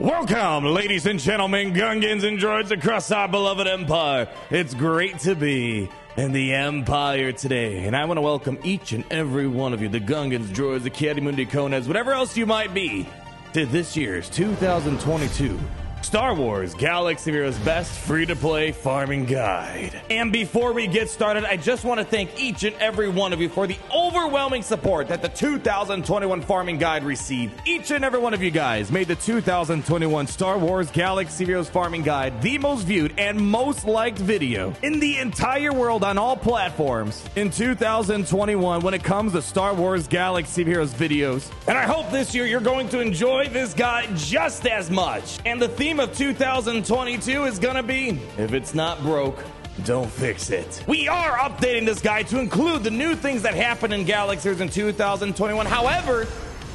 Welcome, ladies and gentlemen, Gungans and droids across our beloved Empire. It's great to be in the Empire today, and I want to welcome each and every one of you, the Gungans, droids, the Ki-Adi-Mundi Konas, whatever else you might be, to this year's 2022 Star Wars Galaxy of Heroes Best Free-to-Play Farming Guide. And before we get started, I just want to thank each and every one of you for the overwhelming support that the 2021 Farming Guide received. Each and every one of you guys made the 2021 Star Wars Galaxy of Heroes Farming Guide the most viewed and most liked video in the entire world on all platforms in 2021 when it comes to Star Wars Galaxy of Heroes videos. And I hope this year you're going to enjoy this guide just as much. And the theme of 2022 is gonna be, if it's not broke, don't fix it. We are updating this guide to include the new things that happened in Galaxies in 2021. However,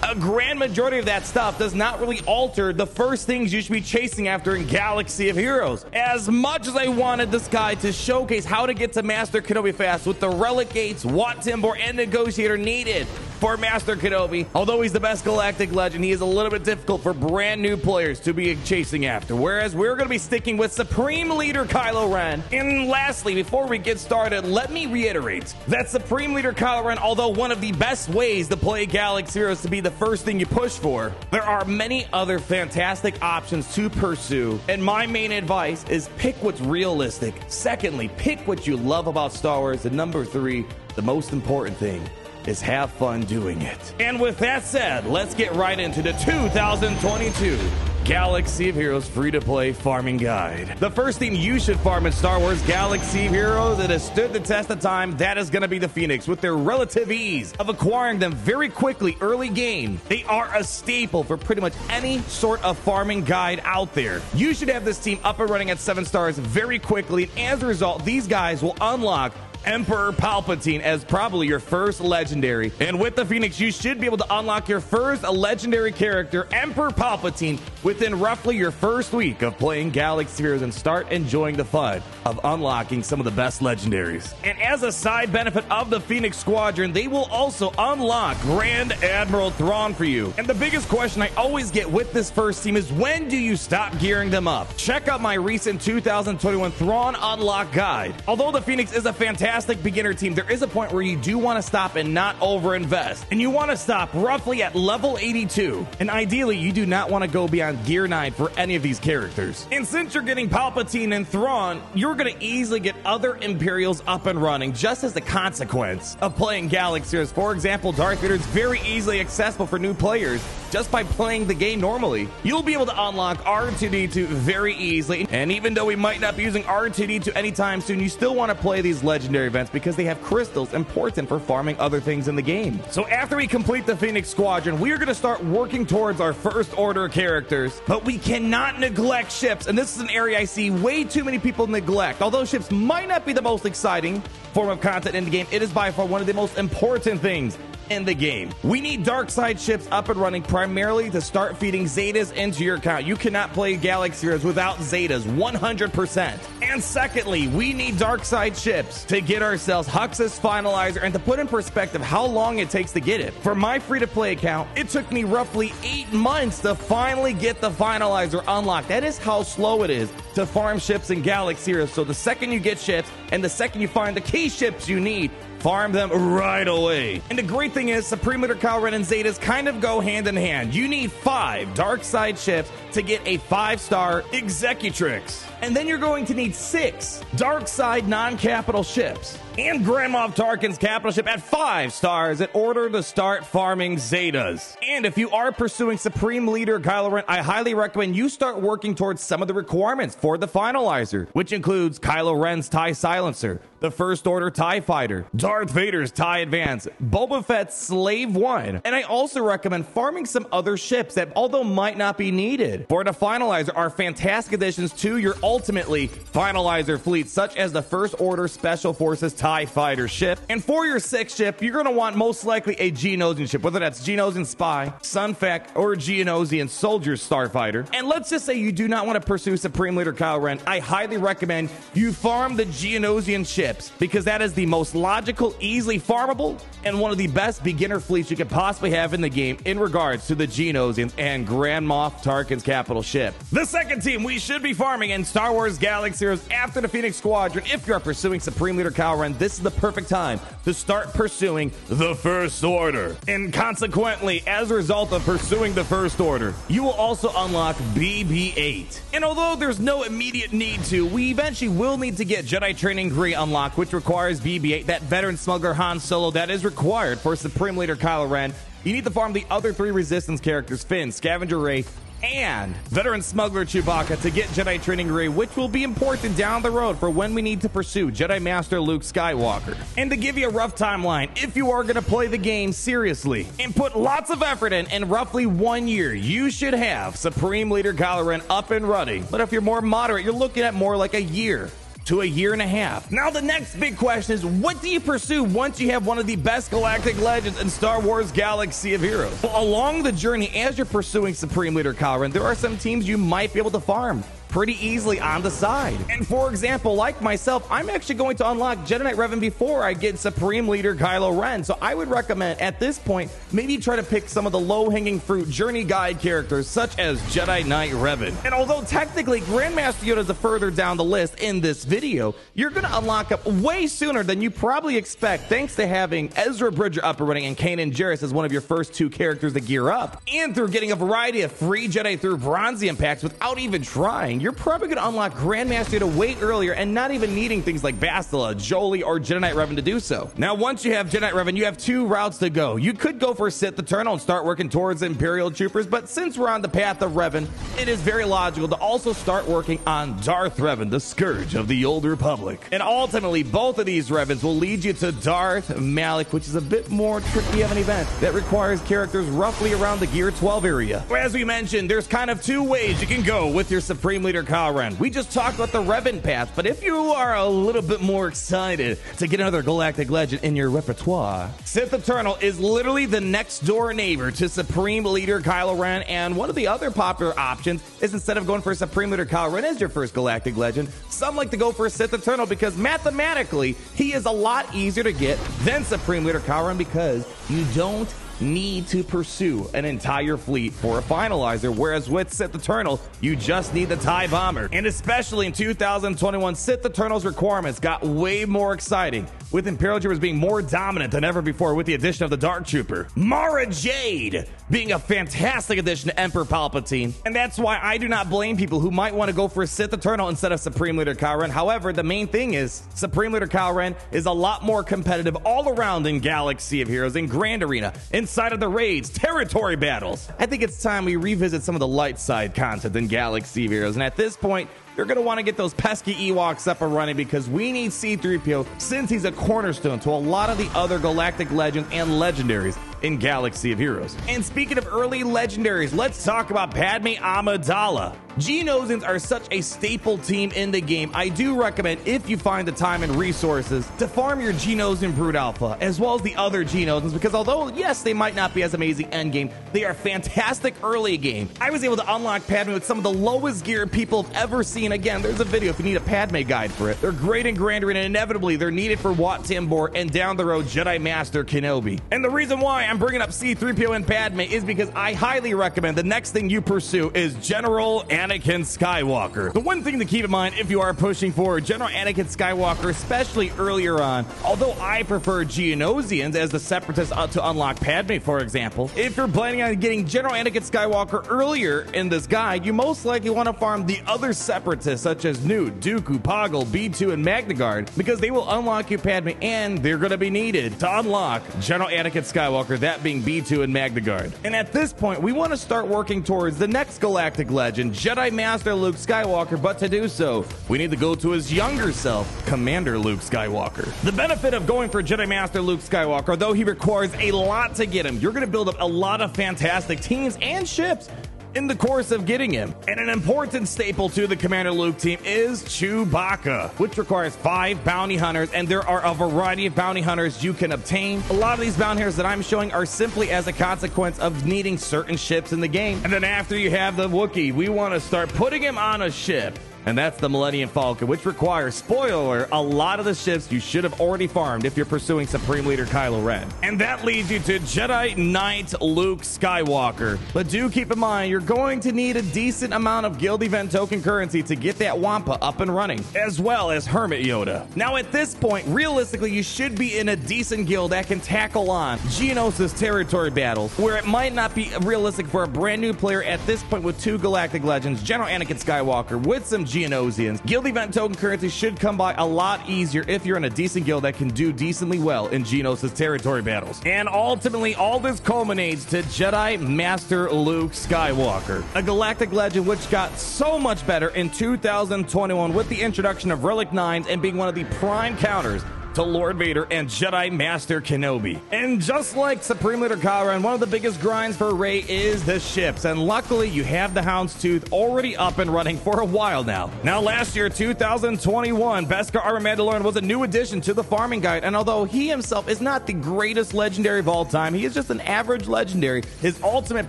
a grand majority of that stuff does not really alter the first things you should be chasing after in Galaxy of Heroes. As much as I wanted this guide to showcase how to get to Master Kenobi fast with the Relic Gates, Wat Tambor, and Negotiator needed for Master Kenobi, although he's the best galactic legend, he is a little bit difficult for brand new players to be chasing after, whereas we're going to be sticking with Supreme Leader Kylo Ren. And lastly, before we get started, let me reiterate that Supreme Leader Kylo Ren, although one of the best ways to play Galaxy Heroes to be the first thing you push for, there are many other fantastic options to pursue, and my main advice is pick what's realistic. Secondly, pick what you love about Star Wars, and number three, the most important thing is have fun doing it. And with that said, let's get right into the 2022 Galaxy of Heroes Free-to-Play Farming Guide. The first theme you should farm in Star Wars Galaxy of Heroes that has stood the test of time, that is going to be the Phoenix. With their relative ease of acquiring them very quickly early game, they are a staple for pretty much any sort of farming guide out there. You should have this team up and running at 7 stars very quickly, and as a result, these guys will unlock Emperor Palpatine as probably your first legendary. And with the Phoenix, you should be able to unlock your first legendary character, Emperor Palpatine, within roughly your first week of playing Galaxy Heroes and start enjoying the fun of unlocking some of the best legendaries. And as a side benefit of the Phoenix Squadron, they will also unlock Grand Admiral Thrawn for you. And the biggest question I always get with this first team is, when do you stop gearing them up? Check out my recent 2021 Thrawn Unlock Guide. Although the Phoenix is a fantastic beginner team, there is a point where you do want to stop and not overinvest, and you want to stop roughly at level 82, and ideally you do not want to go beyond gear 9 for any of these characters. And since you're getting Palpatine and Thrawn, you're going to easily get other Imperials up and running just as a consequence of playing Galaxy Heroes. For example, Darth Vader is very easily accessible for new players just by playing the game normally. You'll be able to unlock R2-D2 very easily, and even though we might not be using R2-D2 anytime soon, you still want to play these legendary events because they have crystals important for farming other things in the game. So after we complete the Phoenix Squadron, we are going to start working towards our first order characters, but we cannot neglect ships, and this is an area I see way too many people neglect. Although ships might not be the most exciting form of content in the game, it is by far one of the most important things in the game. We need dark side ships up and running primarily to start feeding Zetas into your account. You cannot play Galaxy Heroes without Zetas 100%. And secondly, we need dark side ships to get ourselves Hux's Finalizer, and to put in perspective how long it takes to get it. For my free-to-play account, it took me roughly 8 months to finally get the Finalizer unlocked. That is how slow it is to farm ships in Galaxy Heroes. So the second you get ships and the second you find the key ships you need, farm them right away. And the great thing is, Supreme Leader Kylo Ren and Zetas kind of go hand in hand. You need 5 dark side ships to get a 5-star Executrix. And then you're going to need 6 dark side non-capital ships and Grand Moff Tarkin's capital ship at 5 stars in order to start farming Zetas. And if you are pursuing Supreme Leader Kylo Ren, I highly recommend you start working towards some of the requirements for the Finalizer, which includes Kylo Ren's TIE Silencer, the First Order TIE Fighter, Darth Vader's TIE Advance, Boba Fett's Slave 1, and I also recommend farming some other ships that, although might not be needed for the Finalizer, are fantastic additions to your ultimately Finalizer fleet, such as the First Order Special Forces TIE TIE Fighter ship. And for your 6th ship, you're going to want most likely a Geonosian ship, whether that's Geonosian Spy, Sunfac, or Geonosian Soldier Starfighter. And let's just say you do not want to pursue Supreme Leader Kylo Ren. I highly recommend you farm the Geonosian ships because that is the most logical, easily farmable, and one of the best beginner fleets you could possibly have in the game in regards to the Geonosians and Grand Moff Tarkin's capital ship. The second team we should be farming in Star Wars Galaxy Heroes after the Phoenix Squadron, if you are pursuing Supreme Leader Kylo Ren, this is the perfect time to start pursuing the First Order. And consequently, as a result of pursuing the First Order, you will also unlock BB-8. And although there's no immediate need to, we eventually will need to get Jedi Training Grey unlocked, which requires BB-8, that veteran smuggler Han Solo that is required for Supreme Leader Kylo Ren. You need to farm the other 3 Resistance characters, Finn, Scavenger Rey, and veteran smuggler Chewbacca to get Jedi Training Grey, which will be important down the road for when we need to pursue Jedi Master Luke Skywalker. And to give you a rough timeline, if you are going to play the game seriously and put lots of effort in roughly 1 year, you should have Supreme Leader Kylo Ren up and running. But if you're more moderate, you're looking at more like a year to a year and a half. Now the next big question is, what do you pursue once you have one of the best galactic legends in Star Wars Galaxy of Heroes? Well, along the journey as you're pursuing Supreme Leader Kylo Ren, there are some teams you might be able to farm pretty easily on the side. And for example, like myself, I'm actually going to unlock Jedi Knight Revan before I get Supreme Leader Kylo Ren. So I would recommend at this point, maybe try to pick some of the low-hanging fruit journey guide characters such as Jedi Knight Revan. And although technically Grandmaster Yoda is further down the list in this video, you're going to unlock up way sooner than you probably expect thanks to having Ezra Bridger up and running and Kanan Jarrus as one of your first 2 characters to gear up. And through getting a variety of free Jedi through Bronzium packs without even trying, you're probably going to unlock Grandmaster Yoda way earlier and not even needing things like Bastila, Jolie, or Jedi Knight Revan to do so. Now, once you have Jedi Knight Revan, you have 2 routes to go. You could go for Sith Eternal and start working towards Imperial Troopers, but since we're on the path of Revan, it is very logical to also start working on Darth Revan, the Scourge of the Old Republic. And ultimately, both of these Revans will lead you to Darth Malak, which is a bit more tricky of an event that requires characters roughly around the Gear 12 area. As we mentioned, there's kind of 2 ways you can go with your Supreme Leader Kylo Ren. We just talked about the Revan path, but if you are a little bit more excited to get another galactic legend in your repertoire, Sith Eternal is literally the next door neighbor to Supreme Leader Kylo Ren. And one of the other popular options is, instead of going for Supreme Leader Kylo Ren as your first galactic legend, some like to go for Sith Eternal because mathematically he is a lot easier to get than Supreme Leader Kylo Ren because you don't need to pursue an entire fleet for a finalizer, whereas with Sith Eternal, you just need the TIE Bomber. And especially in 2021, Sith Eternal's requirements got way more exciting, with Imperial Troopers being more dominant than ever before with the addition of the Dark Trooper. Mara Jade being a fantastic addition to Emperor Palpatine, and that's why I do not blame people who might want to go for Sith Eternal instead of Supreme Leader Kylo Ren. However, the main thing is Supreme Leader Kylo Ren is a lot more competitive all around in Galaxy of Heroes, in Grand Arena, inside of the raids, territory battles. I think it's time we revisit some of the light side content in Galaxy of Heroes, and at this point, you're going to want to get those pesky Ewoks up and running because we need C-3PO since he's a cornerstone to a lot of the other galactic legends and legendaries in Galaxy of Heroes. And speaking of early legendaries, let's talk about Padme Amidala. Geonosians are such a staple team in the game. I do recommend, if you find the time and resources, to farm your Geonosian Brood Alpha as well as the other Geonosians, because although yes, they might not be as amazing endgame, they are fantastic early game. I was able to unlock Padme with some of the lowest gear people have ever seen. Again, there's a video if you need a Padme guide for it. They're great in Grand Arena, and inevitably they're needed for Wat Tambor and down the road Jedi Master Kenobi. And the reason why I'm bringing up C-3PO and Padme is because I highly recommend the next thing you pursue is General Anakin Skywalker. The one thing to keep in mind if you are pushing for General Anakin Skywalker, especially earlier on, although I prefer Geonosians as the Separatists to unlock Padme, for example, if you're planning on getting General Anakin Skywalker earlier in this guide, you most likely want to farm the other Separatists such as Newt, Dooku, Poggle, B2, and Magna Guard, because they will unlock you Padme, and they're going to be needed to unlock General Anakin Skywalker, that being B2 and Magna Guard. And at this point, we want to start working towards the next galactic legend, Jedi Master Luke Skywalker, but to do so, we need to go to his younger self, Commander Luke Skywalker. The benefit of going for Jedi Master Luke Skywalker, though he requires a lot to get him, you're going to build up a lot of fantastic teams and ships in the course of getting him. And an important staple to the Commander Luke team is Chewbacca, which requires 5 bounty hunters, and there are a variety of bounty hunters you can obtain. A lot of these bounty hunters that I'm showing are simply as a consequence of needing certain ships in the game. And then after you have the Wookiee, we want to start putting him on a ship. And that's the Millennium Falcon, which requires, spoiler, a lot of the ships you should have already farmed if you're pursuing Supreme Leader Kylo Ren. And that leads you to Jedi Knight Luke Skywalker. But do keep in mind, you're going to need a decent amount of guild event token currency to get that Wampa up and running, as well as Hermit Yoda. Now at this point, realistically, you should be in a decent guild that can tackle on Geonosis territory battles, where it might not be realistic for a brand new player at this point with 2 Galactic Legends, General Anakin Skywalker, with some Geonosians. Guild event token currency should come by a lot easier if you're in a decent guild that can do decently well in Geonosis territory battles. And ultimately, all this culminates to Jedi Master Luke Skywalker, a Galactic Legend which got so much better in 2021 with the introduction of Relic 9s and being one of the prime counters to Lord Vader and Jedi Master Kenobi. And just like Supreme Leader Kylo Ren, one of the biggest grinds for Rey is the ships, and luckily you have the Houndstooth already up and running for a while now. Now last year, 2021, Beskar Armor Mandalorian was a new addition to the farming guide, and although he himself is not the greatest legendary of all time, he is just an average legendary. His ultimate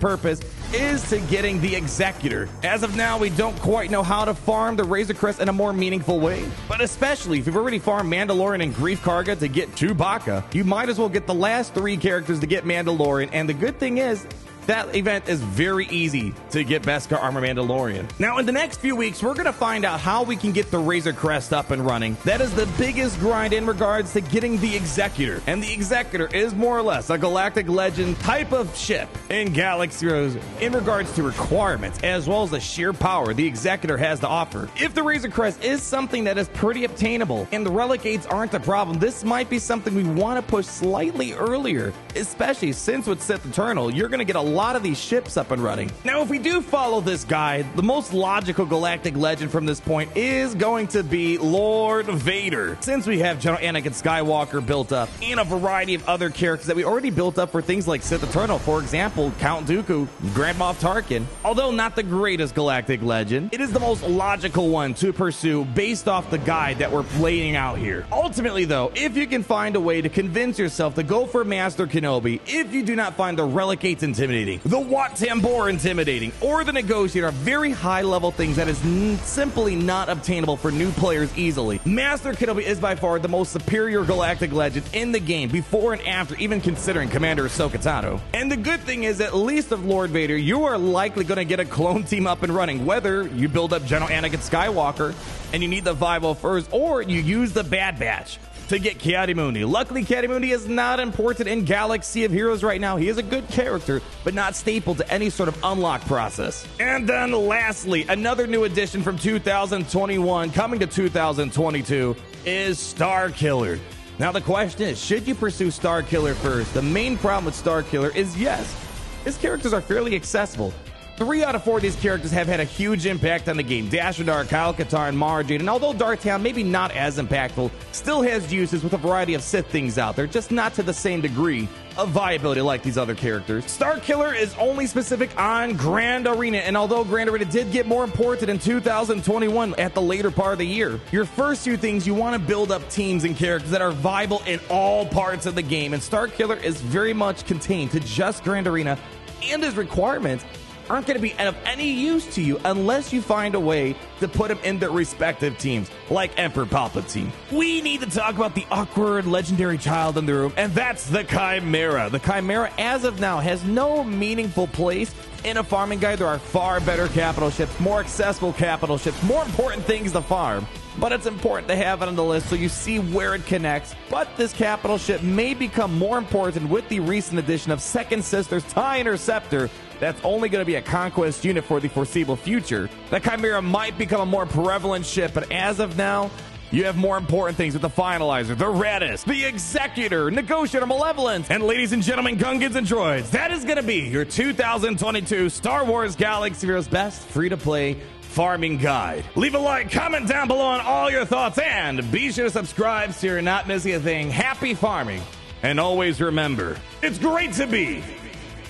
purpose is to getting the Executor. As of now, we don't quite know how to farm the Razor Crest in a more meaningful way, but especially if you've already farmed Mandalorian and Grief Karga to get Chewbacca, you might as well get the last 3 characters to get Mandalorian. And the good thing is, that event is very easy to get Beskar Armor Mandalorian. Now, in the next few weeks, we're going to find out how we can get the Razor Crest up and running. That is the biggest grind in regards to getting the Executor. And the Executor is more or less a Galactic Legend type of ship in Galaxy Heroes in regards to requirements, as well as the sheer power the Executor has to offer. If the Razor Crest is something that is pretty obtainable and the Relic 8s aren't a problem, this might be something we want to push slightly earlier, especially since with Sith Eternal, you're going to get a lot of these ships up and running. Now, if we do follow this guide, the most logical Galactic Legend from this point is going to be Lord Vader, since we have General Anakin Skywalker built up and a variety of other characters that we already built up for things like Sith Eternal. For example, Count Dooku, Grand Moff Tarkin. Although not the greatest Galactic Legend, it is the most logical one to pursue based off the guide that we're laying out here. Ultimately though, if you can find a way to convince yourself to go for Master Kenobi, if you do not find the Relic 8s intimidating, the Wat Tambor intimidating, or the Negotiator, very high level things that is simply not obtainable for new players easily, Master Kenobi is by far the most superior Galactic Legend in the game, before and after even considering Commander Ahsoka Tano. And the good thing is, at least of Lord Vader, you are likely going to get a clone team up and running, whether you build up General Anakin Skywalker and you need the 501st, or you use the Bad Batch to get Ki-Adi-Mundi. Luckily, Ki-Adi-Mundi is not important in Galaxy of Heroes right now. He is a good character, but not staple to any sort of unlock process. And then lastly, another new addition from 2021 coming to 2022 is Starkiller. Now the question is, should you pursue Starkiller first? The main problem with Starkiller is yes, his characters are fairly accessible. 3 out of 4 of these characters have had a huge impact on the game. Dash Rendar, Kyle Katarn, Mara Jade, and although Darth-Town maybe not as impactful, still has uses with a variety of Sith things out there, just not to the same degree of viability like these other characters. Starkiller is only specific on Grand Arena, and although Grand Arena did get more important in 2021 at the later part of the year, your first 2 things, you want to build up teams and characters that are viable in all parts of the game, and Starkiller is very much contained to just Grand Arena, and his requirements aren't going to be of any use to you unless you find a way to put them in their respective teams, like Emperor Palpatine. We need to talk about the awkward legendary child in the room, and that's the Chimera. The Chimera, as of now, has no meaningful place in a farming guide. There are far better capital ships, more accessible capital ships, more important things to farm. But it's important to have it on the list so you see where it connects. But this capital ship may become more important with the recent addition of Second Sister's TIE Interceptor. That's only going to be a conquest unit for the foreseeable future. The Chimera might become a more prevalent ship, but as of now, you have more important things with the Finalizer, the Radis, the Executor, Negotiator, Malevolence, and ladies and gentlemen, Gungans and Droids, that is going to be your 2022 Star Wars Galaxy Heroes Best Free-to-Play Farming Guide. Leave a like, comment down below on all your thoughts, and be sure to subscribe so you're not missing a thing. Happy farming, and always remember, it's great to be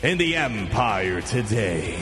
in the Empire today.